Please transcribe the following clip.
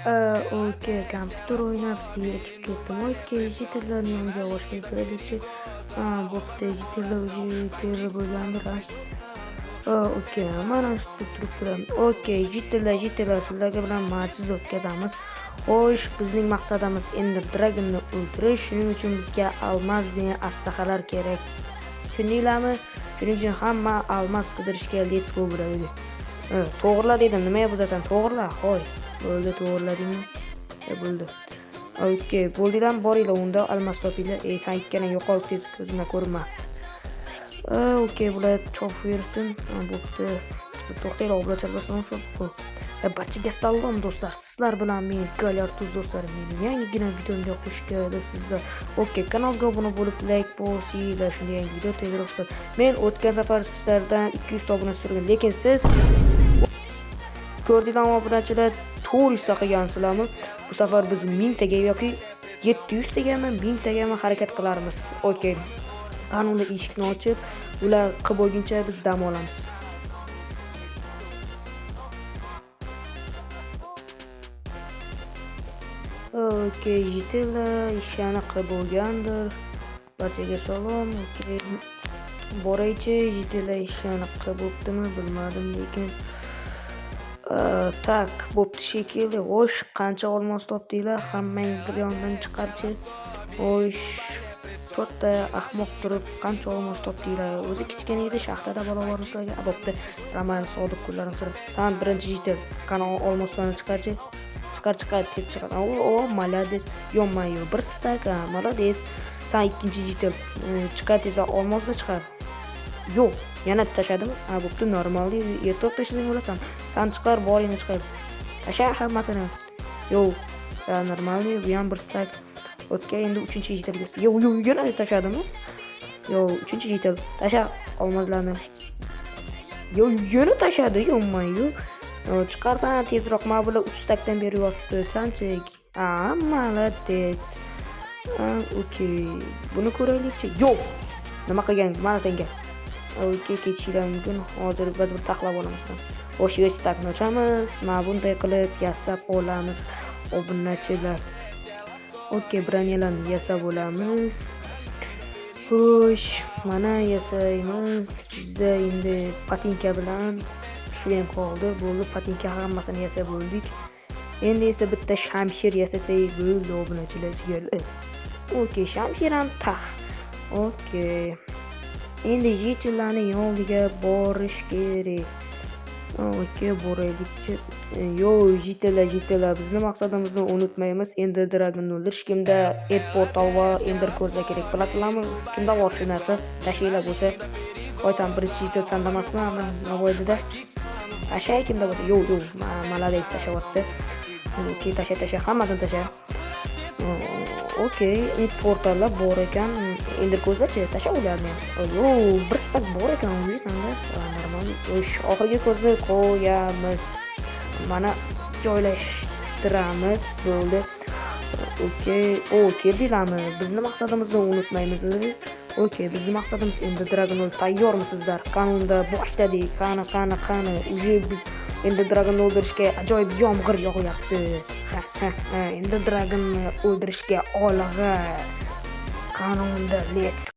Okey, kompyuter o'ynab zerikib ketdim. Okey, jitirlarni yoniga olishga kiraylikchi. Bo'pti, jitirlar уже terib bo'lgandir. Okey, mana ustida turibdilar. Okey, jitirlar, sizlarga bilan majlis o'tkazamiz. Xo'sh, bizning maqsadimiz endi Dragonni o'ldirish. Shuning uchun bizga almas degan aslahalar kerak. Tushundinglarmi? Shuning uchun hamma almas qidirishga let's go bo'ladi. To'g'rilar dedim, nimaga buzasan? To'g'rilar, hoy. Bo'ldi, to'g'riladingmi? Bo'ldi. Okey, bo'ldinglarmi? Boringlar unda almas topinglar. Sen ikkalang yo'qolib tez ko'zimga ko'rinma. Okey, bular chopib yursin. Bo'pti. To'xtanglar, bular chalbasin. Barchaga salom do'stlar. Sizlar bilan men Galyartuz do'stlarim. Mening yangigina videomga xush kelibsizlar. Okey, kanalga obuna bo'lib, like bosinglar. Shunday yangi video tezroq. Men o'tgan safar sizlardan 200 ta obuna so'ragan, lekin siz ko'rdinglarmi obunachilar 400 ta qilgansizlarmi? Bu safar biz 1000 taga yoki 700 tagami, 1000 tagami harakat qilarmiz. Okey. Qanunda eshikni ochib, ular qilib bo'lguncha biz dam olamiz. Okey, jitirlar ishani qilib bo'lgandir. Barchaga salom. Okey. Boraychi, jitirlar ishani qilib bo'ptimi, bilmadim, lekin tak, bo'pti shekilli. Xo'sh, qancha olmos topdinglar? Hammang bir yondan chiqarchi. Xo'sh, 4 ta ahmoq turib qancha olmos topdinglar? O'zi kichkina edi, shaxtada barobarimizlarga. Bo'pti. Sizlar sodiq kunlarim so'rab. Sen birinchi jitir, qani olmoslarni chiqarchi. Chiqar, tez chiqar. Молодец. Yo-mayo, bir stak, молодец. Sen ikkinchi jitir, chiqar tez olmosni chiqar. Yo'q, yana tashladimi? Bo'pti, normal. Ertoq tashlasang bo'lasan. Sen chiqar, boringni chiqar. Tasha hammasini. Yo'q, normal, bu ham bir stak. Okey, endi 3-jitirga. Yo'q, yana tashladimi? Yo'q, 3-jitir. Tasha olmoslarni. Yo'q, yana tashladi, yo-mayo. Chiqarsan tezroq, mana bular 3 stakdan beri yotibdi. Sanchik. Молодец. Okey. Buni ko'raylikchi. Yo'q. Nima qilgan? Mana senga. Okey, ketishinglar mumkin. Hozir biz bir taxlab olamiz. Xo'sh, stakni ochamiz. Mana bunday qilib yasab olamiz. Obunachilar. Okey, bronyalarni yasab olamiz. Xo'sh, mana yasaymiz. Bizda endi patinka bilan shlem qoldi. Bo'ldi, patinka hammasini yasab bo'ldik. Endi esa bitta shamshir yasasak bo'ldi obunachilar jigarlar. Okey, shamshir ham tax. Okey. Endi jitirlarning yoniga borish kerak. Okey, boraylikchi. Yo, jitirlar, bizning maqsadimizni unutmaymiz. Ender Dragonni o'ldirish. Kimda Ed portal va Ender ko'zlar kerak. Bilasizlarmi? Kimda bor shu narsa? Tashinglar bo'lsa. Qo'ysam birinchi jitir sandamasmi? Navoiyda. Tashay kimda bo'lsa? Yo'q, Молодец tashyapti. Okey, tasha, hammasini tasha. Okey, Ed portallar bor ekan. Ender ko'zlarchi, tasha ularni. Yo'q, bir stak bor ekan, o'zingizda. Normal. O'sh, oxirgi ko'zni qo'yamiz. Mana joylashtiramiz. Bo'ldi. Okey, keldinglarmi? Bizning maqsadimizni unutmaymiz. Okey, bizning maqsadimiz endi Dragonni tayyormisizlar? Qanunda boshladik. Qani. Uje biz endi Dragonni o'ldirishga ajoyib yomg'ir yog'yapti. Endi Dragonni o'ldirishga olg'a. Qanunda let's